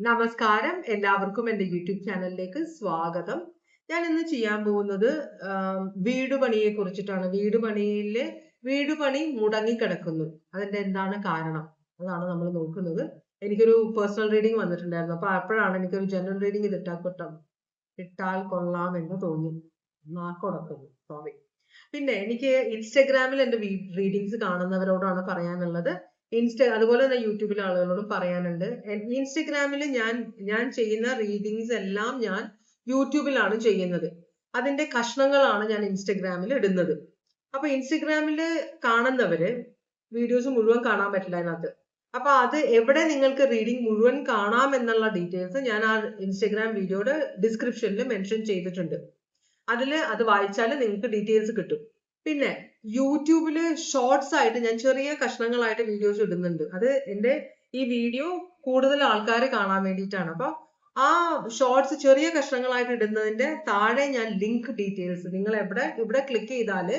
നമസ്കാരം, എല്ലാവർക്കും എൻ്റെ യൂട്യൂബ് ചാനലിലേക്ക് സ്വാഗതം. ഞാൻ ഇന്ന് ചെയ്യാൻ പോകുന്നത് വീട് പണിയെ കുറിച്ചിട്ടാണ്. വീട് പണി മുടങ്ങിക്കിടക്കുന്നു, അതിന്റെ എന്താണ് കാരണം, അതാണ് നമ്മൾ നോക്കുന്നത്. എനിക്കൊരു പേഴ്സണൽ റീഡിംഗ് വന്നിട്ടുണ്ടായിരുന്നു. അപ്പൊ അപ്പോഴാണ് എനിക്കൊരു ജനറൽ റീഡിംഗ് ഇട്ടാൽ കൊള്ളാം എന്ന് തോന്നി. നാക്കുടക്കുന്നു, സോറി. പിന്നെ എനിക്ക് ഇൻസ്റ്റഗ്രാമിൽ എൻ്റെ റീഡിങ്സ് കാണുന്നവരോടാണ് പറയാനുള്ളത്. അതുപോലെ തന്നെ യൂട്യൂബിലെ ആളുകളോടും പറയാനുണ്ട്. ഇൻസ്റ്റഗ്രാമിൽ ഞാൻ ചെയ്യുന്ന റീഡിങ്സ് എല്ലാം ഞാൻ യൂട്യൂബിലാണ് ചെയ്യുന്നത്. അതിന്റെ കഷ്ണങ്ങളാണ് ഞാൻ ഇൻസ്റ്റഗ്രാമിൽ ഇടുന്നത്. അപ്പൊ ഇൻസ്റ്റഗ്രാമിൽ കാണുന്നവര് വീഡിയോസ് മുഴുവൻ കാണാൻ പറ്റില്ല അതിനകത്ത്. അപ്പൊ അത് എവിടെ നിങ്ങൾക്ക് റീഡിംഗ് മുഴുവൻ കാണാം എന്നുള്ള ഡീറ്റെയിൽസ് ഞാൻ ആ ഇൻസ്റ്റഗ്രാം വീഡിയോയുടെ ഡിസ്ക്രിപ്ഷനിൽ മെൻഷൻ ചെയ്തിട്ടുണ്ട്. അത് വായിച്ചാൽ നിങ്ങൾക്ക് ഡീറ്റെയിൽസ് കിട്ടും. പിന്നെ യൂട്യൂബില് ഷോർട്സ് ആയിട്ട് ഞാൻ ചെറിയ കഷ്ണങ്ങളായിട്ട് വീഡിയോസ് ഇടുന്നുണ്ട്. അത് എൻ്റെ ഈ വീഡിയോ കൂടുതൽ ആൾക്കാർ കാണാൻ വേണ്ടിയിട്ടാണ്. അപ്പൊ ആ ഷോർട്സ് ചെറിയ കഷ്ണങ്ങളായിട്ട് ഇടുന്നതിന്റെ താഴെ ഞാൻ ലിങ്ക് ഡീറ്റെയിൽസ് നിങ്ങൾ ഇവിടെ ക്ലിക്ക് ചെയ്താല്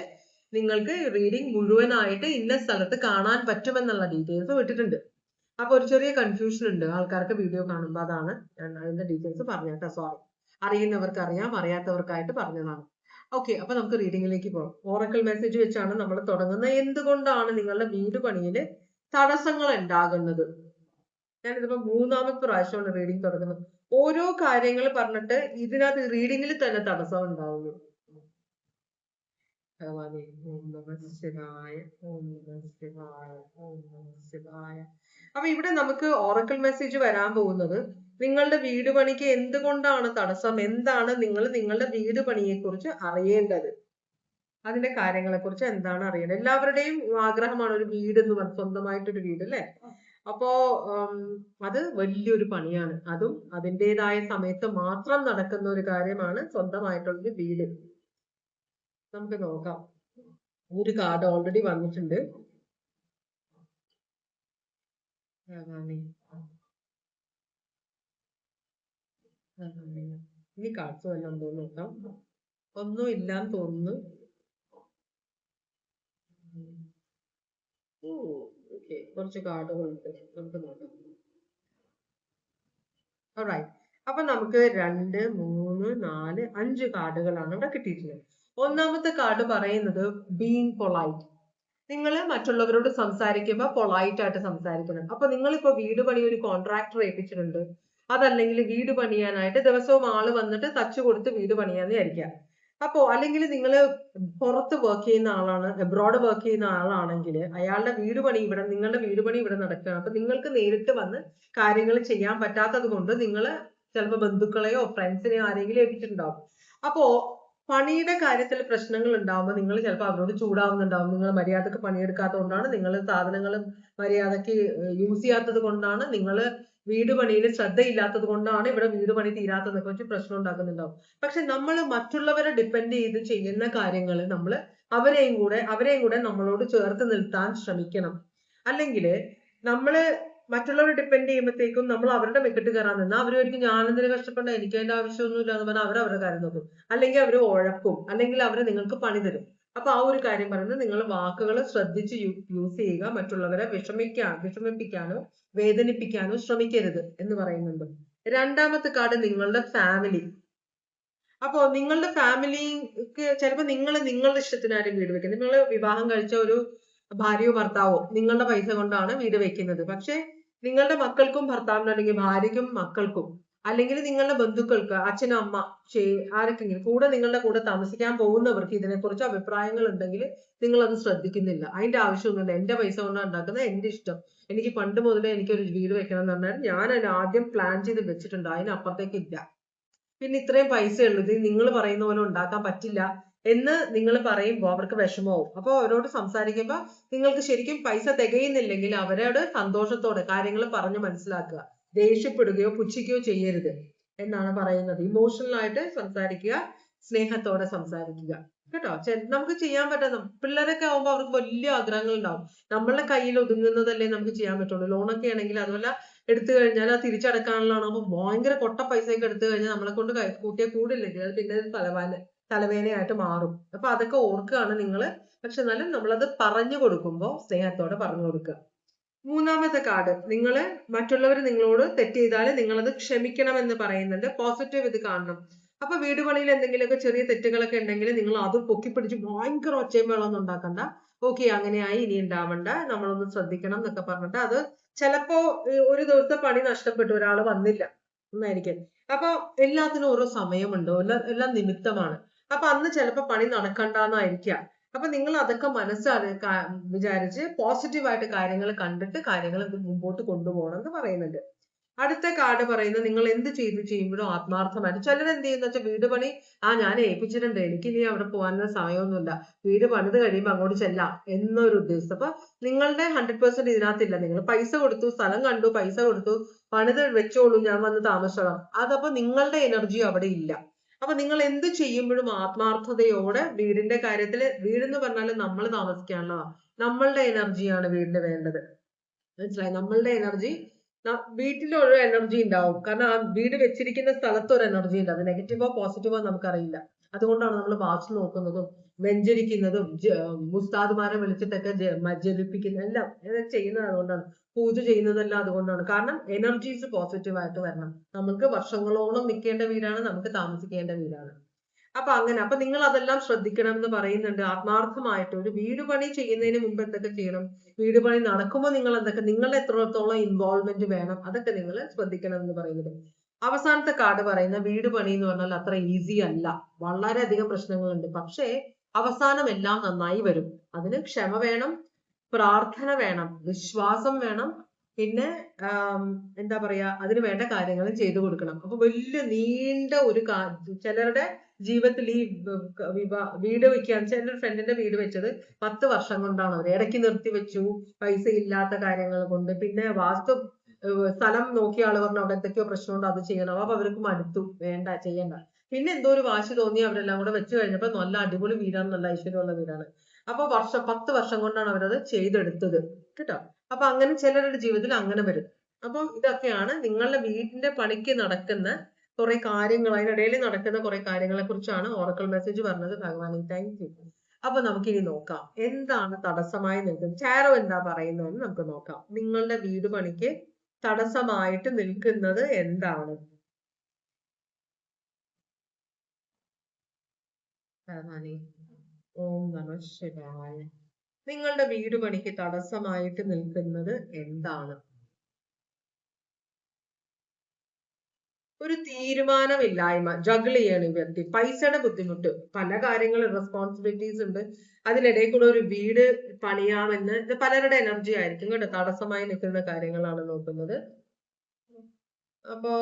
നിങ്ങൾക്ക് റീഡിംഗ് മുഴുവനായിട്ട് ഇന്ന സ്ഥലത്ത് കാണാൻ പറ്റുമെന്നുള്ള ഡീറ്റെയിൽസ് ഇട്ടിട്ടുണ്ട്. അപ്പൊ ഒരു ചെറിയ കൺഫ്യൂഷൻ ഉണ്ട് ആൾക്കാർക്ക് വീഡിയോ കാണുമ്പോൾ. അതാണ് ഞാൻ അതിന്റെ ഡീറ്റെയിൽസ് പറഞ്ഞേട്ടാ, സോറി. അറിയുന്നവർക്ക് അറിയാം, അറിയാത്തവർക്കായിട്ട് പറഞ്ഞതാണ്. ഓക്കെ, അപ്പൊ നമുക്ക് റീഡിങ്ങിലേക്ക് പോകാം. ഓറക്കിൾ മെസ്സേജ് വെച്ചാണ് നമ്മൾ തുടങ്ങുന്നത്. എന്തുകൊണ്ടാണ് നിങ്ങളുടെ വീട് പണിയിൽ തടസ്സങ്ങൾ ഉണ്ടാകുന്നത്? ഞാനിതിപ്പോ 3ാമത്തെ പ്രാവശ്യമാണ് റീഡിംഗ് തുടങ്ങുന്നത്. ഓരോ കാര്യങ്ങൾ പറഞ്ഞിട്ട് ഇതിനകത്ത് റീഡിങ്ങിൽ തന്നെ തടസ്സം ഉണ്ടാവുന്നു. ഭഗവാനേ, ഓം നമഃ ശിവായ, ഓം നമഃ ശിവായ, ഓം നമഃ ശിവായ. അപ്പൊ ഇവിടെ നമുക്ക് ഓറക്കിൾ മെസ്സേജ് വരാൻ പോകുന്നത് നിങ്ങളുടെ വീട് പണിക്ക് എന്തുകൊണ്ടാണ് തടസ്സം, എന്താണ് നിങ്ങളുടെ വീട് പണിയെ കുറിച്ച് അറിയേണ്ടത്, അതിന്റെ കാര്യങ്ങളെ കുറിച്ച് എന്താണ് അറിയേണ്ടത്. എല്ലാവരുടെയും ആഗ്രഹമാണ് ഒരു വീട് എന്ന് പറഞ്ഞ, സ്വന്തമായിട്ടൊരു വീട്, അല്ലെ? അപ്പോ അത് വലിയൊരു പണിയാണ്. അതും അതിൻ്റെതായ സമയത്ത് മാത്രം നടക്കുന്ന ഒരു കാര്യമാണ് സ്വന്തമായിട്ടുള്ളൊരു വീട്. നമുക്ക് നോക്കാം. ഒരു കാർഡ് ഓൾറെഡി വന്നിട്ടുണ്ട്. ഇനി കാർഡ്സ് വല്ലതും ഉണ്ടോ നോക്കാം. ഒന്നും ഇല്ലാന്ന് തോന്നുന്നു. ഓക്കെ, കുറച്ച് കാർഡുകളുണ്ട്, നമുക്ക് നോക്കാം. ഓൾറൈറ്റ്. അപ്പൊ നമുക്ക് 2, 3, 4, 5 കാർഡുകളാണ് ഇവിടെ കിട്ടിയിട്ടുള്ളത്. 1ാമത്തെ കാർഡ് പറയുന്നത് ബീങ് പൊളൈറ്റ്. നിങ്ങൾ മറ്റുള്ളവരോട് സംസാരിക്കുമ്പോൾ പൊളൈറ്റ് ആയിട്ട് സംസാരിക്കണം. അപ്പൊ നിങ്ങളിപ്പോ വീട് പണി ഒരു കോൺട്രാക്ടർ ഏൽപ്പിച്ചിട്ടുണ്ട്, അതല്ലെങ്കിൽ വീട് പണിയാനായിട്ട് ദിവസവും ആള് വന്നിട്ട് തച്ചു കൊടുത്ത് വീട് പണിയാന്ന് വിചാരിക്കാം. അപ്പോ അല്ലെങ്കിൽ നിങ്ങൾ പുറത്ത് വർക്ക് ചെയ്യുന്ന ആളാണ്, എബ്രോഡ് വർക്ക് ചെയ്യുന്ന ആളാണെങ്കിൽ നിങ്ങളുടെ വീട് പണി ഇവിടെ നടക്കുകയാണ്. അപ്പൊ നിങ്ങൾക്ക് നേരിട്ട് വന്ന് കാര്യങ്ങൾ ചെയ്യാൻ പറ്റാത്തത് കൊണ്ട് നിങ്ങൾ ചിലപ്പോൾ ബന്ധുക്കളെയോ ഫ്രണ്ട്സിനെയോ ആരെങ്കിലും ഏൽപ്പിച്ചിട്ടുണ്ടാവും. അപ്പോ പണിയുടെ കാര്യത്തിൽ പ്രശ്നങ്ങൾ ഉണ്ടാവുമ്പോൾ നിങ്ങൾ ചിലപ്പോൾ അവരോട് ചൂടാവുന്നുണ്ടാവും. നിങ്ങൾ മര്യാദക്ക് പണിയെടുക്കാത്തത് കൊണ്ടാണ്, നിങ്ങൾ സാധനങ്ങൾ മര്യാദക്ക് യൂസ് ചെയ്യാത്തത് കൊണ്ടാണ്, നിങ്ങൾ വീട് പണിയിൽ ശ്രദ്ധയില്ലാത്തത് കൊണ്ടാണ് ഇവിടെ വീട് പണി തീരാത്തതൊക്കെ വെച്ച് പ്രശ്നം ഉണ്ടാക്കുന്നുണ്ടാവും. പക്ഷെ നമ്മൾ മറ്റുള്ളവരെ ഡിപ്പെൻഡ് ചെയ്ത് ചെയ്യുന്ന കാര്യങ്ങൾ നമ്മൾ അവരെയും കൂടെ നമ്മളോട് ചേർത്ത് നിർത്താൻ ശ്രമിക്കണം. അല്ലെങ്കിൽ നമ്മള് മറ്റുള്ളവരെ ഡിപ്പെൻഡ് ചെയ്യുമ്പോഴത്തേക്കും നമ്മൾ അവരുടെ മെക്കിട്ട് കയറാൻ നിന്നാൽ അവരൊരിക്കും ഞാനെന്തിനു കഷ്ടപ്പെടണം, എനിക്ക് അതിന്റെ ആവശ്യമൊന്നുമില്ല എന്ന് പറഞ്ഞാൽ അവരവരുടെ കാര്യം നോക്കും. അല്ലെങ്കിൽ അവർ ഉഴക്കും, അല്ലെങ്കിൽ അവര് നിങ്ങൾക്ക് പണി തരും. അപ്പൊ ആ ഒരു കാര്യം പറയുന്നത്, നിങ്ങൾ വാക്കുകൾ ശ്രദ്ധിച്ച് യൂസ് ചെയ്യുക. മറ്റുള്ളവരെ വിഷമിപ്പിക്കാനോ വേദനിപ്പിക്കാനോ ശ്രമിക്കരുത് എന്ന് പറയുന്നുണ്ട്. 2ാമത്തെ കാർഡ് നിങ്ങളുടെ ഫാമിലി. അപ്പോ നിങ്ങളുടെ ഫാമിലിക്ക് ചിലപ്പോൾ നിങ്ങളുടെ ഇഷ്ടത്തിനാരും വീട് വെക്കുന്നത്. നിങ്ങൾ വിവാഹം കഴിച്ച ഒരു ഭാര്യയോ ഭർത്താവോ നിങ്ങളുടെ പൈസ കൊണ്ടാണ് വീട് വെക്കുന്നത്. പക്ഷെ നിങ്ങളുടെ മക്കൾക്കും ഭർത്താവിനും, അല്ലെങ്കിൽ ഭാര്യയ്ക്കും മക്കൾക്കും, അല്ലെങ്കിൽ നിങ്ങളുടെ ബന്ധുക്കൾക്ക്, അച്ഛനും അമ്മ, ആരൊക്കെങ്കിലും നിങ്ങളുടെ കൂടെ താമസിക്കാൻ പോകുന്നവർക്ക് ഇതിനെക്കുറിച്ച് അഭിപ്രായങ്ങൾ ഉണ്ടെങ്കിൽ നിങ്ങൾ അത് ശ്രദ്ധിക്കുന്നില്ല. അതിന്റെ ആവശ്യമൊന്നുമില്ല. എന്റെ പൈസ കൊണ്ടാണ് ഉണ്ടാക്കുന്നത്, എന്റെ ഇഷ്ടം. എനിക്ക് പണ്ട് മുതലേ എനിക്കൊരു വീട് വെക്കണം എന്ന് പറഞ്ഞാൽ ഞാൻ അതിന് ആദ്യം പ്ലാൻ ചെയ്ത് വെച്ചിട്ടുണ്ട്, അതിനപ്പുറത്തേക്ക് ഇല്ല. പിന്നെ ഇത്രയും പൈസ ഉള്ളത് നിങ്ങൾ പറയുന്ന പോലെ ഉണ്ടാക്കാൻ പറ്റില്ല എന്ന് നിങ്ങൾ പറയുമ്പോൾ അവർക്ക് വിഷമമാവും. അപ്പൊ അവരോട് സംസാരിക്കുമ്പോൾ നിങ്ങൾക്ക് ശരിക്കും പൈസ തികയുന്നില്ലെങ്കിൽ അവരോട് സന്തോഷത്തോടെ കാര്യങ്ങൾ പറഞ്ഞു മനസ്സിലാക്കുക. ദേഷ്യപ്പെടുകയോ പുച്ഛിക്കുകയോ ചെയ്യരുത് എന്നാണ് പറയുന്നത്. ഇമോഷണൽ ആയിട്ട് സംസാരിക്കുക, സ്നേഹത്തോടെ സംസാരിക്കുക, കേട്ടോ. നമുക്ക് ചെയ്യാൻ പറ്റുന്ന പിള്ളേരൊക്കെ ആവുമ്പോൾ അവർക്ക് വലിയ ആഗ്രഹങ്ങൾ ഉണ്ടാവും. നമ്മളുടെ കയ്യിൽ ഒതുങ്ങുന്നതല്ലേ നമുക്ക് ചെയ്യാൻ പറ്റുള്ളൂ. ലോണൊക്കെ ആണെങ്കിൽ അതുപോലെ എടുത്തു കഴിഞ്ഞാൽ അത് തിരിച്ചടക്കാനുള്ളതാണ്. അപ്പൊ ഭയങ്കര കൊട്ട പൈസയൊക്കെ എടുത്തു കഴിഞ്ഞാൽ നമ്മളെ കൊണ്ട് കൂട്ടിയാൽ കൂടില്ലെങ്കിൽ അത് പിന്നെ തലവേദനയായിട്ട് മാറും. അപ്പൊ അതൊക്കെ ഓർക്കുകയാണ് നിങ്ങള്. പക്ഷെ എന്നാലും നമ്മളത് പറഞ്ഞു കൊടുക്കുമ്പോൾ സ്നേഹത്തോടെ പറഞ്ഞു കൊടുക്കുക. മൂന്നാമത്തെ കാർഡ്, മറ്റുള്ളവർ നിങ്ങളോട് തെറ്റ് ചെയ്താൽ നിങ്ങളത് ക്ഷമിക്കണം എന്ന് പറയുന്നുണ്ട്. പോസിറ്റീവ് ഇത് കാണണം. അപ്പൊ വീട് പണിയിൽ എന്തെങ്കിലുമൊക്കെ ചെറിയ തെറ്റുകളൊക്കെ ഉണ്ടെങ്കിൽ നിങ്ങൾ അത് പൊക്കിപ്പിടിച്ച് ഭയങ്കര ഒച്ചയും വെള്ളമൊന്നും ഉണ്ടാക്കണ്ട. ഓക്കെ, അങ്ങനെയായി, ഇനി ഉണ്ടാവണ്ട, നമ്മളൊന്ന് ശ്രദ്ധിക്കണം എന്നൊക്കെ പറഞ്ഞിട്ട് അത് ചിലപ്പോ ഒരു ദിവസത്തെ പണി നഷ്ടപ്പെട്ടു, ഒരാൾ വന്നില്ല എന്നായിരിക്കും. അപ്പൊ എല്ലാത്തിനും ഓരോ സമയമുണ്ട്, എല്ലാം നിമിത്തമാണ്. അപ്പൊ അന്ന് ചിലപ്പോ പണി നടക്കണ്ടെന്നായിരിക്കാം. അപ്പൊ നിങ്ങൾ അതൊക്കെ വിചാരിച്ച് പോസിറ്റീവായിട്ട് കാര്യങ്ങൾ കണ്ടിട്ട് കാര്യങ്ങൾ മുമ്പോട്ട് കൊണ്ടുപോകണം എന്ന് പറയുന്നുണ്ട്. അടുത്ത കാർഡ് പറയുന്നത് നിങ്ങൾ എന്ത് ചെയ്യുമ്പോഴും ആത്മാർത്ഥമായിട്ട്. ചിലർ എന്ത് ചെയ്യുന്ന വെച്ചാൽ വീട് പണി ഞാൻ ഏൽപ്പിച്ചിട്ടുണ്ട്, എനിക്ക് ഇനി അവിടെ പോകാനുള്ള സമയമൊന്നുമില്ല, വീട് പണിത് കഴിയുമ്പോൾ അങ്ങോട്ട് ചെല്ലാം എന്നൊരു ഉദ്ദേശം. അപ്പൊ നിങ്ങളുടെ 100% ഇതിനകത്തില്ല. നിങ്ങൾ പൈസ കൊടുത്തു, സ്ഥലം കണ്ടു, പൈസ കൊടുത്തു, പണിത് വെച്ചോളൂ, ഞാൻ വന്ന് താമസിച്ചോളാം, അതപ്പോ നിങ്ങളുടെ എനർജി അവിടെ ഇല്ല. അപ്പൊ നിങ്ങൾ എന്ത് ചെയ്യുമ്പോഴും ആത്മാർത്ഥതയോടെ വീടിന്റെ കാര്യത്തില്, വീടെന്ന് പറഞ്ഞാൽ നമ്മൾ താമസിക്കാനുള്ളതാണ്, നമ്മളുടെ എനർജിയാണ് വീടിന് വേണ്ടത്. മനസ്സിലായി? നമ്മളുടെ എനർജി, വീട്ടിലൊരു എനർജി ഉണ്ടാവും. കാരണം ആ വീട് വെച്ചിരിക്കുന്ന സ്ഥലത്ത് ഒരു എനർജി ഉണ്ട്. അത് നെഗറ്റീവോ പോസിറ്റീവോ നമുക്കറിയില്ല. അതുകൊണ്ടാണ് നമ്മൾ വാസ്തു നോക്കുന്നതും വെഞ്ചരിക്കുന്നതും മുസ്താദുമാരെ വിളിച്ചിട്ടൊക്കെ ജപിപ്പിക്കുന്ന എല്ലാം ചെയ്യുന്നത് അതുകൊണ്ടാണ്. പൂജ ചെയ്യുന്നതെല്ലാം അതുകൊണ്ടാണ്. കാരണം എനർജീസ് പോസിറ്റീവ് ആയിട്ട് വരണം. നമുക്ക് വർഷങ്ങളോളം നിൽക്കേണ്ട വീടാണ്, നമുക്ക് താമസിക്കേണ്ട വീടാണ്. അപ്പൊ നിങ്ങൾ അതെല്ലാം ശ്രദ്ധിക്കണം എന്ന് പറയുന്നുണ്ട്. ആത്മാർത്ഥമായിട്ട് ഒരു വീട് പണി ചെയ്യുന്നതിന് മുമ്പ് എന്തൊക്കെ ചെയ്യണം, വീട് പണി നടക്കുമ്പോൾ നിങ്ങൾ നിങ്ങളുടെ എത്രത്തോളം ഇൻവോൾവ്മെന്റ് വേണം, അതൊക്കെ നിങ്ങൾ ശ്രദ്ധിക്കണം എന്ന് പറയുന്നത്. അവസാനത്തെ കാർഡ് പറയുന്ന വീട് പണി എന്ന് പറഞ്ഞാൽ അത്ര ഈസി അല്ല, വളരെയധികം പ്രശ്നങ്ങളുണ്ട്. പക്ഷേ അവസാനം എല്ലാം നന്നായി വരും. അതിന് ക്ഷമ വേണം, പ്രാർത്ഥന വേണം, വിശ്വാസം വേണം, പിന്നെ എന്താ പറയാ, അതിന് വേണ്ട കാര്യങ്ങൾ ചെയ്തു കൊടുക്കണം. അപ്പൊ വലിയ നീണ്ട ഒരു ചിലരുടെ ജീവിതത്തിൽ ഈ വീട് വെക്കാൻ, ചില ഫ്രണ്ടിന്റെ വീട് വെച്ചത് 10 വർഷം കൊണ്ടാണ്. അവർ ഇടയ്ക്ക് നിർത്തി വെച്ചു, പൈസ ഇല്ലാത്ത കാര്യങ്ങൾ കൊണ്ട്. പിന്നെ സ്ഥലം നോക്കിയ ആള് പറഞ്ഞു അവിടെ എന്തൊക്കെയോ പ്രശ്നമുണ്ട്, അത് ചെയ്യണം. അപ്പൊ അവർക്ക് മടുത്തു, വേണ്ട, ചെയ്യണ്ട. പിന്നെ എന്തോ ഒരു വാശി തോന്നി അവരെല്ലാം കൂടെ വെച്ച് കഴിഞ്ഞപ്പോ നല്ല അടിപൊളി വീടാണ്, നല്ല ഐശ്വര്യമുള്ള വീടാണ്. അപ്പൊ 10 വർഷം കൊണ്ടാണ് അവരത് ചെയ്തെടുത്തത് കേട്ടോ. അപ്പൊ അങ്ങനെ ചിലരുടെ ജീവിതത്തിൽ അങ്ങനെ വരും. അപ്പൊ ഇതൊക്കെയാണ് നിങ്ങളുടെ വീടിന്റെ പണിക്ക് നടക്കുന്ന കുറെ കാര്യങ്ങൾ, അതിനിടയിൽ നടക്കുന്ന കുറെ കാര്യങ്ങളെ കുറിച്ചാണ് ഓറക്കിൾ മെസ്സേജ് പറഞ്ഞത്. ഭഗവാനെ താങ്ക് യു. അപ്പൊ നമുക്കിനി നോക്കാം എന്താണ് തടസ്സമായി നിൽക്കുന്നത്. ചാരോ എന്താ പറയുന്നതെന്ന് നമുക്ക് നോക്കാം. നിങ്ങളുടെ വീട് പണിക്ക് തടസ്സമായിട്ട് നിൽക്കുന്നത് എന്താണ്? ഓം നമഃ ശിവായ. നിങ്ങളുടെ വീട് പണിക്ക് തടസ്സമായിട്ട് നിൽക്കുന്നത് എന്താണ്? ഒരു തീരുമാനമില്ലായ്മ, ജഗിൾ ചെയ്യണം ഈ വ്യക്തി. പൈസയുടെ ബുദ്ധിമുട്ട്, പല കാര്യങ്ങളും റെസ്പോൺസിബിലിറ്റീസ് ഉണ്ട്, അതിനിടയിൽ കൂടെ ഒരു വീട് പണിയാമെന്ന്, ഇത് പലരുടെ എനർജി ആയിരിക്കും കേട്ടോ. തടസ്സമായി നിൽക്കുന്ന കാര്യങ്ങളാണ് നോക്കുന്നത്. അപ്പോ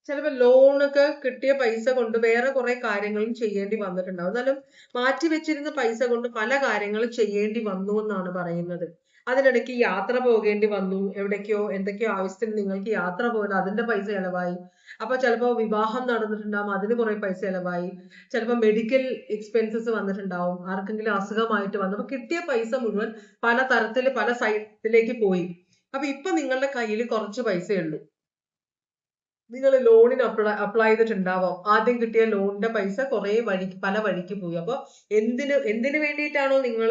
ചിലപ്പോൾ ലോണൊക്കെ കിട്ടിയ പൈസ കൊണ്ട് വേറെ കുറെ കാര്യങ്ങളും ചെയ്യേണ്ടി വന്നിട്ടുണ്ടാവും. എന്നാലും മാറ്റി വെച്ചിരുന്ന പൈസ കൊണ്ട് പല കാര്യങ്ങളും ചെയ്യേണ്ടി വന്നു എന്നാണ് പറയുന്നത്. അതിനിടയ്ക്ക് യാത്ര പോകേണ്ടി വന്നു, എവിടേക്കോ എന്തൊക്കെയോ ആവശ്യത്തിന് നിങ്ങൾക്ക് യാത്ര പോകണം, അതിന്റെ പൈസ ചെലവായി. അപ്പൊ ചിലപ്പോൾ വിവാഹം നടന്നിട്ടുണ്ടാവും, അതിന് കുറെ പൈസ ചെലവായി. ചിലപ്പോൾ മെഡിക്കൽ എക്സ്പെൻസസ് വന്നിട്ടുണ്ടാവും, ആർക്കെങ്കിലും അസുഖമായിട്ട് വന്നു. അപ്പൊ കിട്ടിയ പൈസ മുഴുവൻ പല തരത്തില് പല സൈഡിലേക്ക് പോയി. അപ്പൊ ഇപ്പൊ നിങ്ങളുടെ കയ്യിൽ കുറച്ച് പൈസയേ ഉള്ളൂ. നിങ്ങൾ ലോണിന് അപ്ലൈ ചെയ്തിട്ടുണ്ടാവാം, ആദ്യം കിട്ടിയ ലോണിന്റെ പൈസ കുറെ പല വഴിക്ക് പോയി. അപ്പൊ എന്തിനു വേണ്ടിയിട്ടാണോ നിങ്ങൾ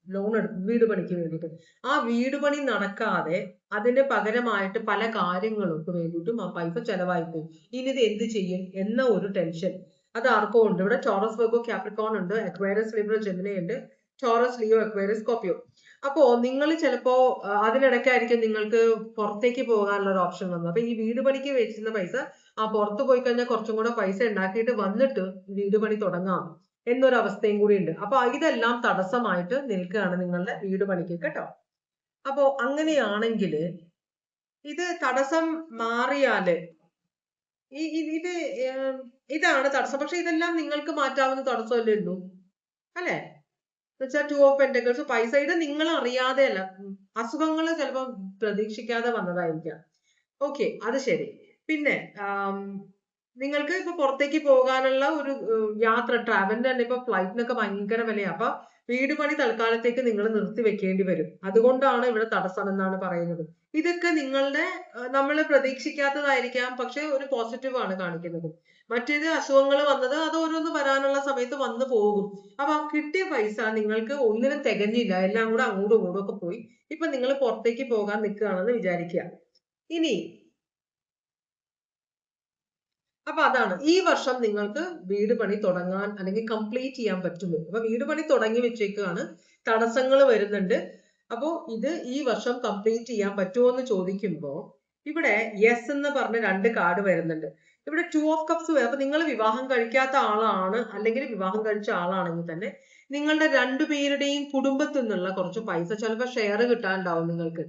ലോൺ വീട് പണിക്ക് വേണ്ടിയിട്ട്, ആ വീട് പണി നടക്കാതെ അതിന് പകരമായിട്ട് പല കാര്യങ്ങൾക്ക് വേണ്ടിയിട്ടും ആ പൈസ ചെലവായിപ്പോയി. ഇനി ഇത് എന്ത് ചെയ്യും എന്ന ഒരു ടെൻഷൻ അത് ആർക്കോ ഉണ്ട്. ഇവിടെ ടോറസ് വെർഗോ കാപ്രിക്കോൺ ഉണ്ട്, അക്വേറിയസ് ലിബ്ര ജെമിനി ഉണ്ട്, ടോറസ് ലിയോ അക്വേറിയസ് സ്കോർപിയോ. അപ്പോ നിങ്ങൾ ചിലപ്പോ അതിനിടയ്ക്കായിരിക്കും നിങ്ങൾക്ക് പുറത്തേക്ക് പോകാനുള്ള ഒരു ഓപ്ഷൻ വന്നത്. അപ്പൊ ഈ വീട് പണിക്ക് വെച്ചിരുന്ന പൈസ പുറത്തു പോയി കഴിഞ്ഞാൽ കുറച്ചും കൂടെ പൈസ ഉണ്ടാക്കിയിട്ട് വന്നിട്ട് വീട് പണി തുടങ്ങാം എന്നൊരു അവസ്ഥയും കൂടി ഉണ്ട്. അപ്പൊ ഇതെല്ലാം തടസ്സമായിട്ട് നിൽക്കുകയാണ് നിങ്ങളുടെ വീട് പണിക്ക് കേട്ടോ. അപ്പോ അങ്ങനെയാണെങ്കിൽ ഇത് തടസ്സം മാറിയാല് ഇത് ഇതാണ് തടസ്സം. പക്ഷെ ഇതെല്ലാം നിങ്ങൾക്ക് മാറ്റാവുന്ന തടസ്സമല്ലേ ഉള്ളൂ, അല്ലെ? എന്നുവെച്ചാൽ 2 ഓഫ് പെന്റക്കിൾസ്, പൈസ, ഇത് നിങ്ങൾ അറിയാതെ അല്ല, അസുഖങ്ങൾ ചിലപ്പോൾ പ്രതീക്ഷിക്കാതെ വന്നതായിരിക്കാം. ഓക്കെ, അത് ശരി. പിന്നെ നിങ്ങൾക്ക് ഇപ്പൊ പുറത്തേക്ക് പോകാനുള്ള ഒരു യാത്ര, ട്രാവലിന് തന്നെ ഇപ്പൊ ഫ്ലൈറ്റിനൊക്കെ ഭയങ്കര വിലയാണ്. അപ്പൊ വീട് പണി തൽക്കാലത്തേക്ക് നിങ്ങൾ നിർത്തി വെക്കേണ്ടി വരും. അതുകൊണ്ടാണ് ഇവിടെ തടസ്സം എന്നാണ് പറയുന്നത്. ഇതൊക്കെ നമ്മൾ പ്രതീക്ഷിക്കാത്തതായിരിക്കാം, പക്ഷെ ഒരു പോസിറ്റീവ് ആണ് കാണിക്കുന്നത്. മറ്റേത് അസുഖങ്ങൾ വന്നത് അത് ഓരോന്ന് വരാനുള്ള സമയത്ത് വന്നു പോകും. അപ്പൊ ആ കിട്ടിയ പൈസ നിങ്ങൾക്ക് ഒന്നിനും തികഞ്ഞില്ല, എല്ലാം കൂടെ അങ്ങോട്ടും ഇങ്ങോട്ടും ഒക്കെ പോയി. ഇപ്പൊ നിങ്ങൾ പുറത്തേക്ക് പോകാൻ നിൽക്കുകയാണെന്ന് വിചാരിക്കുക. ഇനി അപ്പൊ അതാണ് ഈ വർഷം നിങ്ങൾക്ക് വീട് പണി തുടങ്ങാൻ അല്ലെങ്കിൽ കംപ്ലീറ്റ് ചെയ്യാൻ പറ്റുമോ? അപ്പൊ വീട് പണി തുടങ്ങി വെച്ചേക്കാണ്, തടസ്സങ്ങൾ വരുന്നുണ്ട്. അപ്പോ ഇത് ഈ വർഷം കംപ്ലീറ്റ് ചെയ്യാൻ പറ്റുമോ എന്ന് ചോദിക്കുമ്പോ ഇവിടെ യെസ് എന്ന് പറഞ്ഞ 2 കാർഡ് വരുന്നുണ്ട്. ഇവിടെ 2 ഓഫ് കപ്സ് വരും. അപ്പൊ നിങ്ങൾ വിവാഹം കഴിക്കാത്ത ആളാണ്, അല്ലെങ്കിൽ വിവാഹം കഴിച്ച ആളാണെങ്കിൽ തന്നെ നിങ്ങളുടെ രണ്ടുപേരുടെയും കുടുംബത്തിൽ നിന്നുള്ള കുറച്ച് പൈസ ചിലപ്പോൾ ഷെയർ കിട്ടാനുണ്ടാവും നിങ്ങൾക്ക്.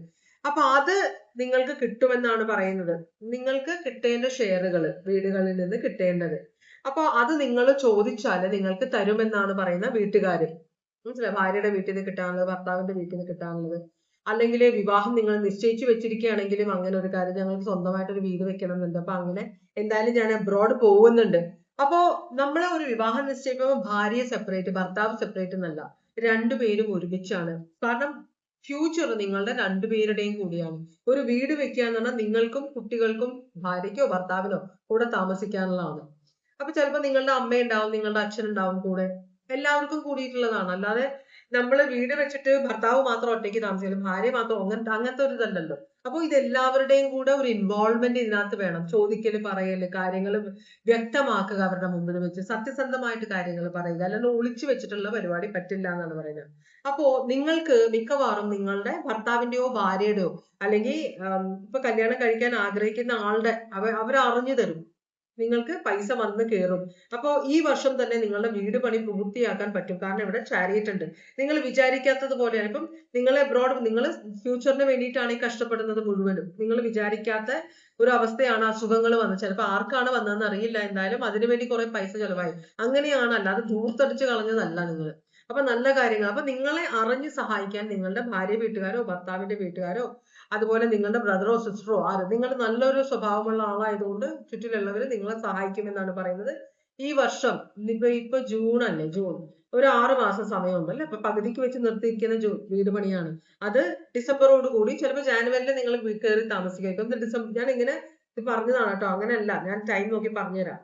അപ്പൊ അത് നിങ്ങൾക്ക് കിട്ടുമെന്നാണ് പറയുന്നത്. നിങ്ങൾക്ക് കിട്ടേണ്ട ഷെയറുകൾ, വീടുകളിൽ നിന്ന് കിട്ടേണ്ടത്, അപ്പൊ അത് നിങ്ങൾ ചോദിച്ചാല് നിങ്ങൾക്ക് തരുമെന്നാണ് പറയുന്ന വീട്ടുകാര്. മനസ്സിലായി? ഭാര്യയുടെ വീട്ടിൽ നിന്ന് കിട്ടാനുള്ളത്, ഭർത്താവിന്റെ വീട്ടിൽ നിന്ന് കിട്ടാനുള്ളത്, അല്ലെങ്കിൽ വിവാഹം നിങ്ങൾ നിശ്ചയിച്ചു വെച്ചിരിക്കുകയാണെങ്കിലും അങ്ങനെ ഒരു കാര്യം, ഞങ്ങൾക്ക് സ്വന്തമായിട്ടൊരു വീട് വെക്കണം എന്നുണ്ട്, അപ്പൊ അങ്ങനെ എന്തായാലും ഞാൻ അബ്രോഡ് പോകുന്നുണ്ട്. അപ്പോ നമ്മൾ ഒരു വിവാഹം നിശ്ചയിക്കുമ്പോൾ ഭാര്യ സെപ്പറേറ്റ്, ഭർത്താവ് സെപ്പറേറ്റ് എന്നല്ല, രണ്ടുപേരും ഒരുമിച്ചാണ്. കാരണം ഫ്യൂച്ചർ നിങ്ങളുടെ രണ്ടുപേരുടെയും കൂടിയാണ്. ഒരു വീട് വെക്കുക എന്ന് പറഞ്ഞാൽ നിങ്ങൾക്കും കുട്ടികൾക്കും ഭാര്യയ്ക്കോ ഭർത്താവിനോ കൂടെ താമസിക്കാനുള്ളതാണ്. അപ്പൊ ചിലപ്പോൾ നിങ്ങളുടെ അമ്മയുണ്ടാവും, നിങ്ങളുടെ അച്ഛനുണ്ടാവും കൂടെ, എല്ലാവർക്കും കൂടിയിട്ടുള്ളതാണ്. അല്ലാതെ നമ്മൾ വീട് വെച്ചിട്ട് ഭർത്താവ് മാത്രം ഒറ്റയ്ക്ക് താമസിക്കണം, ഭാര്യ മാത്രം, അങ്ങനത്തെ ഒരു ഇതല്ലല്ലോ. അപ്പൊ ഇത് എല്ലാവരുടെയും കൂടെ ഒരു ഇൻവോൾവ്മെന്റ് ഇതിനകത്ത് വേണം. ചോദിക്കല്, പറയല്, കാര്യങ്ങൾ വ്യക്തമാക്കുക, അവരുടെ മുമ്പിൽ വെച്ച് സത്യസന്ധമായിട്ട് കാര്യങ്ങൾ പറയുക, അല്ലാണ്ട് ഒളിച്ചു വെച്ചിട്ടുള്ള പരിപാടി പറ്റില്ല എന്നാണ് പറയുന്നത്. അപ്പോ നിങ്ങൾക്ക് മിക്കവാറും നിങ്ങളുടെ ഭർത്താവിന്റെയോ ഭാര്യയുടെയോ അല്ലെങ്കിൽ ഇപ്പൊ കല്യാണം കഴിക്കാൻ ആഗ്രഹിക്കുന്ന ആളുടെ അവർ അറിഞ്ഞു തരും, നിങ്ങൾക്ക് പൈസ വന്ന് കയറും. അപ്പോ ഈ വർഷം തന്നെ നിങ്ങളുടെ വീട് പണി പൂർത്തിയാക്കാൻ പറ്റും. കാരണം ഇവിടെ ചാരിയറ്റ് ഉണ്ട്. നിങ്ങൾ വിചാരിക്കാത്തത് പോലെയാണ്. ഇപ്പം നിങ്ങൾ എബ്രോഡ്, നിങ്ങൾ ഫ്യൂച്ചറിന് വേണ്ടിയിട്ടാണ് ഈ കഷ്ടപ്പെടുന്നത് മുഴുവനും. നിങ്ങൾ വിചാരിക്കാത്ത ഒരു അവസ്ഥയാണ്, അസുഖങ്ങൾ വന്നത്, ചിലപ്പോൾ ആർക്കാണ് വന്നതെന്ന് അറിയില്ല, എന്തായാലും അതിനുവേണ്ടി കുറെ പൈസ ചെലവായി. അങ്ങനെയാണ്, അല്ലാതെ ധൂർത്തടിച്ച് കളഞ്ഞതല്ല നിങ്ങൾ. അപ്പൊ നല്ല കാര്യങ്ങൾ, അപ്പൊ നിങ്ങളെ അറിഞ്ഞ് സഹായിക്കാൻ നിങ്ങളുടെ ഭാര്യ വീട്ടുകാരോ ഭർത്താവിന്റെ വീട്ടുകാരോ അതുപോലെ നിങ്ങളുടെ ബ്രദറോ സിസ്റ്ററോ ആര്, നിങ്ങൾ നല്ലൊരു സ്വഭാവമുള്ള ആളായതുകൊണ്ട് ചുറ്റിലുള്ളവർ നിങ്ങളെ സഹായിക്കുമെന്നാണ് പറയുന്നത്. ഈ വർഷം ഇപ്പൊ ജൂൺ അല്ലേ, ജൂൺ ഒരു 6 മാസം സമയമുണ്ട് അല്ലെ. അപ്പൊ പകുതിക്ക് വെച്ച് നിർത്തിയിരിക്കുന്ന വീട് പണിയാണ്. അത് ഡിസംബറോട് കൂടി, ചിലപ്പോൾ ജാനുവരിയിൽ നിങ്ങൾ കയറി താമസിക്കും. ഡിസംബർ ഞാൻ ഇങ്ങനെ ഇത് പറഞ്ഞതാണ് കേട്ടോ, അങ്ങനെയല്ല, ഞാൻ ടൈം നോക്കി പറഞ്ഞുതരാം.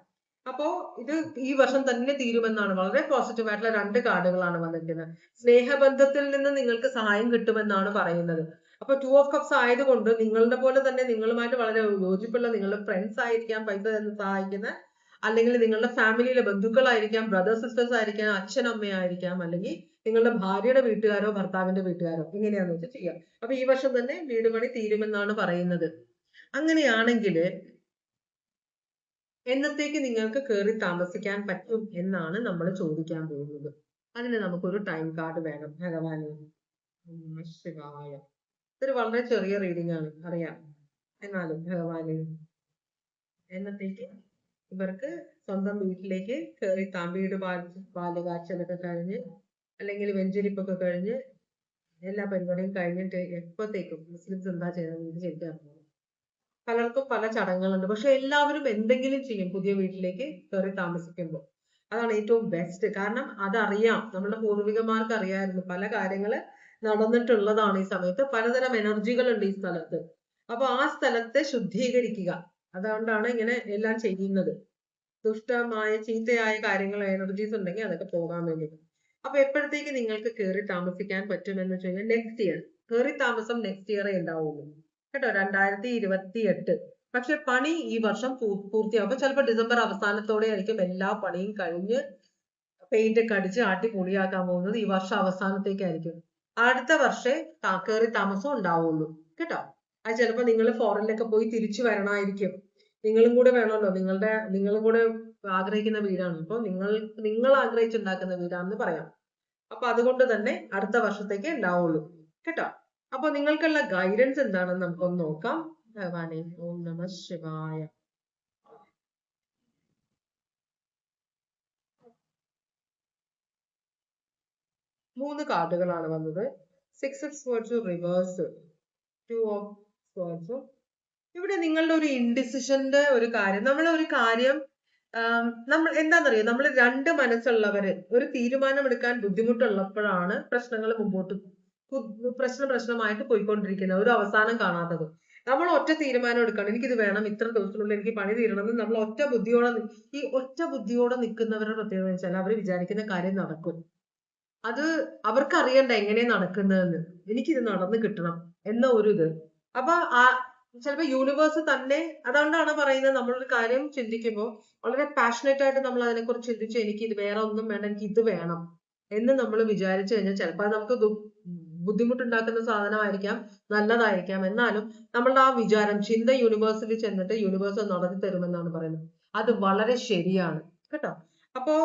അപ്പോ ഇത് ഈ വർഷം തന്നെ തീരുമെന്നാണ്, വളരെ പോസിറ്റീവ് ആയിട്ടുള്ള 2 കാർഡുകളാണ് വന്നിരിക്കുന്നത്. സ്നേഹബന്ധത്തിൽ നിന്ന് നിങ്ങൾക്ക് സഹായം കിട്ടുമെന്നാണ് പറയുന്നത്. അപ്പൊ 2 ഓഫ് കപ്സ് ആയതുകൊണ്ട് നിങ്ങളുടെ പോലെ തന്നെ നിങ്ങളുമായിട്ട് വളരെ യോജിപ്പുള്ള നിങ്ങളുടെ ഫ്രണ്ട്സ് ആയിരിക്കാം പൈസ തന്ന് സഹായിക്കുന്ന, അല്ലെങ്കിൽ നിങ്ങളുടെ ഫാമിലിയിലെ ബന്ധുക്കളായിരിക്കാം, ബ്രദേഴ്സ് സിസ്റ്റേഴ്സ് ആയിരിക്കാം, അച്ഛൻ അമ്മയായിരിക്കാം, അല്ലെങ്കിൽ നിങ്ങളുടെ ഭാര്യയുടെ വീട്ടുകാരോ ഭർത്താവിന്റെ വീട്ടുകാരോ, എങ്ങനെയാന്ന് വെച്ചാൽ ചെയ്യാം. അപ്പൊ ഈ വർഷം തന്നെ വീട് പണി തീരുമെന്നാണ് പറയുന്നത്. അങ്ങനെയാണെങ്കിൽ എന്നത്തേക്ക് നിങ്ങൾക്ക് കയറി താമസിക്കാൻ പറ്റും എന്നാണ് നമ്മൾ ചോദിക്കാൻ പോകുന്നത്. അതിന് നമുക്കൊരു ടൈം കാർഡ് വേണം. ഭഗവാനെ ശിവായ. ഇതൊരു വളരെ ചെറിയ റീഡിംഗ് ആണ്, അറിയാം. എന്നാലും ഭഗവാനെ എന്നത്തേക്ക് ഇവർക്ക് സ്വന്തം വീട്ടിലേക്ക് കയറി വീട് പാലുകാച്ചലൊക്കെ കഴിഞ്ഞ്, അല്ലെങ്കിൽ വെഞ്ചരിപ്പൊക്കെ കഴിഞ്ഞ്, എല്ലാ പരിപാടിയും കഴിഞ്ഞിട്ട് എപ്പോഴത്തേക്കും മുസ്ലിംസ് എന്താ ചെയ്യുന്നത് ശരിക്കും പലർക്കും പല ചടങ്ങുകളുണ്ട്. പക്ഷെ എല്ലാവരും എന്തെങ്കിലും ചെയ്യും പുതിയ വീട്ടിലേക്ക് കയറി താമസിക്കുമ്പോൾ. അതാണ് ഏറ്റവും ബെസ്റ്റ്. കാരണം അതറിയാം, നമ്മുടെ പൂർവികന്മാർക്ക് അറിയാമായിരുന്നു, പല കാര്യങ്ങള് നടന്നിട്ടുള്ളതാണ്. ഈ സമയത്ത് പലതരം എനർജികൾ ഉണ്ട് ഈ സ്ഥലത്ത്. അപ്പൊ ആ സ്ഥലത്തെ ശുദ്ധീകരിക്കുക, അതുകൊണ്ടാണ് ഇങ്ങനെ എല്ലാം ചെയ്യുന്നത്. ദുഷ്ടമായ ചീത്തയായ കാര്യങ്ങൾ, എനർജീസ് ഉണ്ടെങ്കിൽ അതൊക്കെ പോകാൻ വേണ്ടിയിട്ട്. അപ്പൊ എപ്പോഴത്തേക്ക് നിങ്ങൾക്ക് കയറി താമസിക്കാൻ പറ്റുമെന്ന് വെച്ച് കഴിഞ്ഞാൽ നെക്സ്റ്റ് ഇയർ. കയറി താമസം നെക്സ്റ്റ് ഇയറേ ഉണ്ടാവുള്ളൂ കേട്ടോ, 2028. പക്ഷെ പണി ഈ വർഷം പൂർത്തിയാവും. അപ്പൊ ചിലപ്പോൾ ഡിസംബർ അവസാനത്തോടെ ആയിരിക്കും എല്ലാ പണിയും കഴിഞ്ഞ് പെയിന്റ് ഒക്കെ അടിച്ച് അടിപൊളിയാക്കാൻ പോകുന്നത്. ഈ വർഷം അവസാനത്തേക്കായിരിക്കും. അടുത്ത വർഷേ കയറി താമസം ഉണ്ടാവുള്ളൂ കേട്ടോ. അത് ചിലപ്പോൾ നിങ്ങൾ ഫോറിനിലൊക്കെ പോയി തിരിച്ചു വരണമായിരിക്കും. നിങ്ങളും കൂടെ വേണമല്ലോ, നിങ്ങളും കൂടെ ആഗ്രഹിക്കുന്ന വീടാണ്. അപ്പൊ നിങ്ങൾ ആഗ്രഹിച്ചുണ്ടാക്കുന്ന വീടാണെന്ന് പറയാം. അപ്പൊ അതുകൊണ്ട് തന്നെ അടുത്ത വർഷത്തേക്ക് ഉണ്ടാവുള്ളൂ കേട്ടോ. അപ്പൊ നിങ്ങൾക്കുള്ള ഗൈഡൻസ് എന്താണെന്ന് നമുക്കൊന്ന് നോക്കാം. ഭഗവാനെ ഓം നമഃ ശിവായ. മൂന്ന് കാർഡുകളാണ് വന്നത്. 6 ഓഫ് സ്വർഡ്സ് റിവേഴ്സ്, 2 ഓഫ് സ്വർഡ്സ്. ഇവിടെ നിങ്ങളുടെ ഒരു ഇൻഡിസിഷന്റെ ഒരു കാര്യം, നമ്മളൊരു കാര്യം നമ്മൾ എന്താണെന്നറിയോ, നമ്മൾ രണ്ട് മനസ്സുള്ളവര് ഒരു തീരുമാനം എടുക്കാൻ ബുദ്ധിമുട്ടുള്ളപ്പോഴാണ് പ്രശ്നങ്ങൾ മുമ്പോട്ട് പ്രശ്നമായിട്ട് പോയിക്കൊണ്ടിരിക്കുന്നത്, ഒരു അവസാനം കാണാത്തത്. നമ്മൾ ഒറ്റ തീരുമാനം എടുക്കണം, എനിക്കിത് വേണം, ഇത്ര ദിവസത്തിനുള്ളിൽ എനിക്ക് പണി തീരണം എന്ന് നമ്മൾ ഒറ്റ ബുദ്ധിയോടെ ഈ ഒറ്റ ബുദ്ധിയോടെ നിൽക്കുന്നവരുടെ പ്രത്യേകത വെച്ചാൽ അവർ വിചാരിക്കുന്ന കാര്യം നടക്കും. അത് അവർക്ക് അറിയണ്ട എങ്ങനെ നടക്കുന്നതെന്ന്, എനിക്കിത് നടന്നു കിട്ടണം എന്ന ഒരു ഇത്. അപ്പൊ ചിലപ്പോ യൂണിവേഴ്സ് തന്നെ, അതുകൊണ്ടാണ് പറയുന്നത് നമ്മളൊരു കാര്യം ചിന്തിക്കുമ്പോൾ വളരെ പാഷനേറ്റ് ആയിട്ട് നമ്മൾ അതിനെക്കുറിച്ച് ചിന്തിച്ച് എനിക്ക് ഇത് വേറെ ഒന്നും വേണ്ട, എനിക്ക് ഇത് വേണം എന്ന് നമ്മൾ വിചാരിച്ചു കഴിഞ്ഞാൽ ചിലപ്പോൾ അത് നമുക്ക് ബുദ്ധിമുട്ടുണ്ടാക്കുന്ന സാധനമായിരിക്കാം, നല്ലതായിരിക്കാം. എന്നാലും നമ്മളുടെ ആ വിചാരം, ചിന്ത യൂണിവേഴ്സിൽ ചെന്നിട്ട് യൂണിവേഴ്സ് നടത്തി തരുമെന്നാണ് പറയുന്നത്. അത് വളരെ ശരിയാണ് കേട്ടോ. അപ്പോ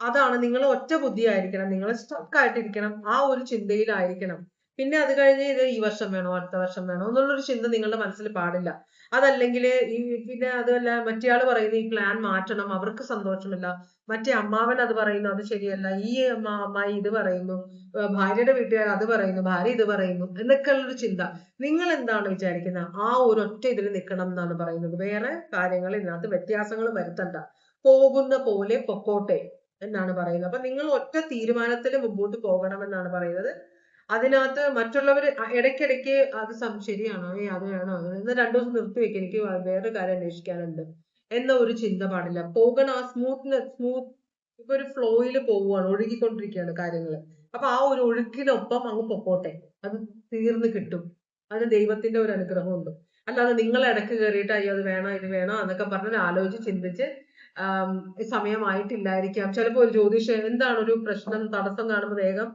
അതാണ്, നിങ്ങൾ ഒറ്റ ബുദ്ധിയായിരിക്കണം, നിങ്ങൾ സ്റ്റക്ക് ആയിട്ടിരിക്കണം, ആ ഒരു ചിന്തയിലായിരിക്കണം. പിന്നെ അത് കഴിഞ്ഞ് ഇത് ഈ വർഷം വേണോ അടുത്ത വർഷം വേണോ എന്നുള്ളൊരു ചിന്ത നിങ്ങളുടെ മനസ്സിൽ പാടില്ല. അതല്ലെങ്കിൽ ഈ പിന്നെ അതല്ല മറ്റേയാള് പറയുന്നു ഈ പ്ലാൻ മാറ്റണം, അവർക്ക് സന്തോഷമില്ല, മറ്റേ അമ്മാവൻ അത് പറയുന്നു അത് ശരിയല്ല, ഈ അമ്മായി ഇത് പറയുന്നു, ഭാര്യയുടെ വീട്ടുകാർ അത് പറയുന്നു, ഭാര്യ ഇത് പറയുന്നു എന്നൊക്കെയുള്ളൊരു ചിന്ത. നിങ്ങൾ എന്താണ് വിചാരിക്കുന്നത് ആ ഒരു ഒറ്റ ഇതിൽ നിൽക്കണം എന്നാണ് പറയുന്നത്. വേറെ കാര്യങ്ങൾ ഇതിനകത്ത് വ്യത്യാസങ്ങൾ വരുത്തണ്ട, പോകുന്ന പോലെ പൊക്കോട്ടെ എന്നാണ് പറയുന്നത്. അപ്പൊ നിങ്ങൾ ഒറ്റ തീരുമാനത്തിൽ മുമ്പോട്ട് പോകണമെന്നാണ് പറയുന്നത്. അതിനകത്ത് മറ്റുള്ളവർ ഇടയ്ക്കിടയ്ക്ക് അത് ശരിയാണോ അത് വേണോ എന്ന് 2 ദിവസം നിർത്തി വെക്കുക, എനിക്ക് വേറെ കാര്യം അന്വേഷിക്കാനുണ്ട് എന്ന ഒരു ചിന്ത പാടില്ല. പോകണം, ആ സ്മൂത്ത് ഇപ്പൊ ഒരു ഫ്ലോയിൽ പോവുകയാണ്, ഒഴുകിക്കൊണ്ടിരിക്കുകയാണ് കാര്യങ്ങൾ. അപ്പൊ ആ ഒരു ഒഴുക്കിനൊപ്പം അങ്ങ് പൊക്കോട്ടെ, അത് തീർന്ന് കിട്ടും. അതിന് ദൈവത്തിന്റെ ഒരു അനുഗ്രഹമുണ്ട്. അല്ലാതെ നിങ്ങൾ ഇടയ്ക്ക് കയറിയിട്ട് അയ്യോ അത് വേണോ ഇത് വേണോ എന്നൊക്കെ പറഞ്ഞ് ആലോചിച്ച് ചിന്തിച്ച് സമയമായിട്ടില്ലായിരിക്കാം. ചിലപ്പോൾ ഒരു ജ്യോതിഷം എന്താണ് ഒരു പ്രശ്നം തടസ്സം കാണുമ്പോൾ വേഗം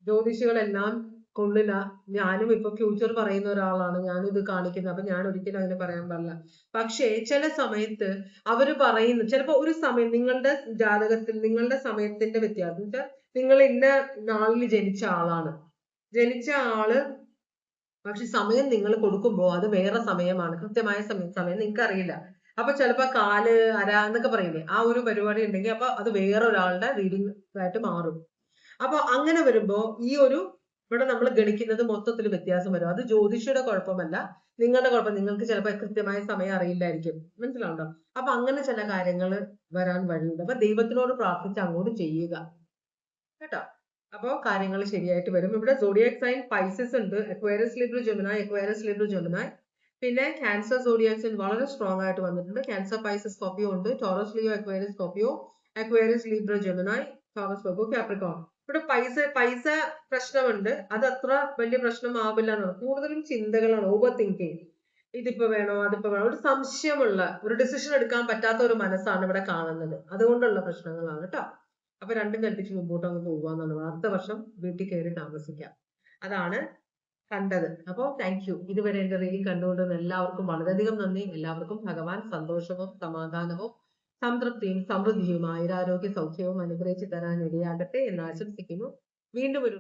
ജ്യോതിഷികളെല്ലാം കൊള്ളില്ല. ഞാനും ഇപ്പൊ ഫ്യൂച്ചർ പറയുന്ന ഒരാളാണ്, ഞാനും ഇത് കാണിക്കുന്നത്, അപ്പൊ ഞാൻ ഒരിക്കലും അതിനെ പറയാൻ പാടില്ല. പക്ഷേ ചില സമയത്ത് അവര് പറയുന്നു, ചിലപ്പോ ഒരു സമയം നിങ്ങളുടെ ജാതകത്തിൽ നിങ്ങളുടെ സമയത്തിന്റെ വ്യത്യാസം വെച്ചാൽ നിങ്ങൾ ഇന്ന നാളിൽ ജനിച്ച ആളാണ്, ജനിച്ച ആള് പക്ഷെ സമയം നിങ്ങൾ കൊടുക്കുമ്പോൾ അത് വേറെ സമയമാണ്, കൃത്യമായ സമയം നിങ്ങൾക്ക് അറിയില്ല. അപ്പൊ ചിലപ്പോ കാല് അര എന്നൊക്കെ പറയില്ലേ, ആ ഒരു പരിപാടി ഉണ്ടെങ്കിൽ അപ്പൊ അത് വേറെ ഒരാളുടെ റീഡിംഗ് ആയിട്ട് മാറും. അപ്പൊ അങ്ങനെ വരുമ്പോ ഈ ഒരു ഇവിടെ നമ്മൾ ഗണിക്കുന്നത് മൊത്തത്തിൽ വ്യത്യാസം വരും. അത് ജ്യോതിഷിയുടെ കുഴപ്പമല്ല, നിങ്ങളുടെ കുഴപ്പം. നിങ്ങൾക്ക് ചിലപ്പോൾ കൃത്യമായ സമയം അറിയില്ലായിരിക്കും, മനസ്സിലാവുണ്ടോ? അപ്പൊ അങ്ങനെ ചില കാര്യങ്ങൾ വരാൻ വഴിയുണ്ട്. അപ്പൊ ദൈവത്തിനോട് പ്രാർത്ഥിച്ച് അങ്ങോട്ട് ചെയ്യുക കേട്ടോ. അപ്പൊ കാര്യങ്ങൾ ശരിയായിട്ട് വരും. ഇവിടെ സോഡിയാക് സൈൻ പൈസസ് ഉണ്ട്, Aquarius Libra Gemini, Aquarius Libra Gemini. പിന്നെ ക്യാൻസർ സോഡിയാക് സൈൻ വളരെ സ്ട്രോങ് ആയിട്ട് വന്നിട്ടുണ്ട്. ക്യാൻസർ പൈസസ് സ്കോർപ്പിയോ ഉണ്ട്, Taurus Leo Aquarius Scorpio, Aquarius Libra Gemini, Taurus Virgo, Capricorn. ഇവിടെ പൈസ പ്രശ്നമുണ്ട്, അത് അത്ര വലിയ പ്രശ്നമാവില്ല എന്നാണ്. കൂടുതലും ചിന്തകളാണ്, ഓവർ തിങ്കിങ്. ഇതിപ്പോ വേണോ അതിപ്പോ വേണോ, ഒരു സംശയമുള്ള ഒരു ഡിസിഷൻ എടുക്കാൻ പറ്റാത്ത ഒരു മനസ്സാണ് ഇവിടെ കാണുന്നത്. അതുകൊണ്ടുള്ള പ്രശ്നങ്ങളാണ് കേട്ടോ. അപ്പൊ രണ്ടും കൽപ്പിച്ച് മുമ്പോട്ട് അങ്ങ് പോകാന്നാണ്. അടുത്ത വർഷം വീട്ടിൽ കയറി താമസിക്കാം, അതാണ് കണ്ടത്. അപ്പോൾ താങ്ക് യു. ഇതുവരെ എന്റെ റീഡിംഗ് കണ്ടുകൊണ്ടിരുന്ന എല്ലാവർക്കും വളരെയധികം നന്ദി. എല്ലാവർക്കും ഭഗവാൻ സന്തോഷവും സമാധാനവും സംതൃപ്തിയും സമൃദ്ധിയും ആയുരാരോഗ്യ സൗഖ്യവും അനുഗ്രഹിച്ചു തരാൻ ഇടയാകട്ടെ എന്ന് ആശംസിക്കുന്നു. വീണ്ടും ഒരു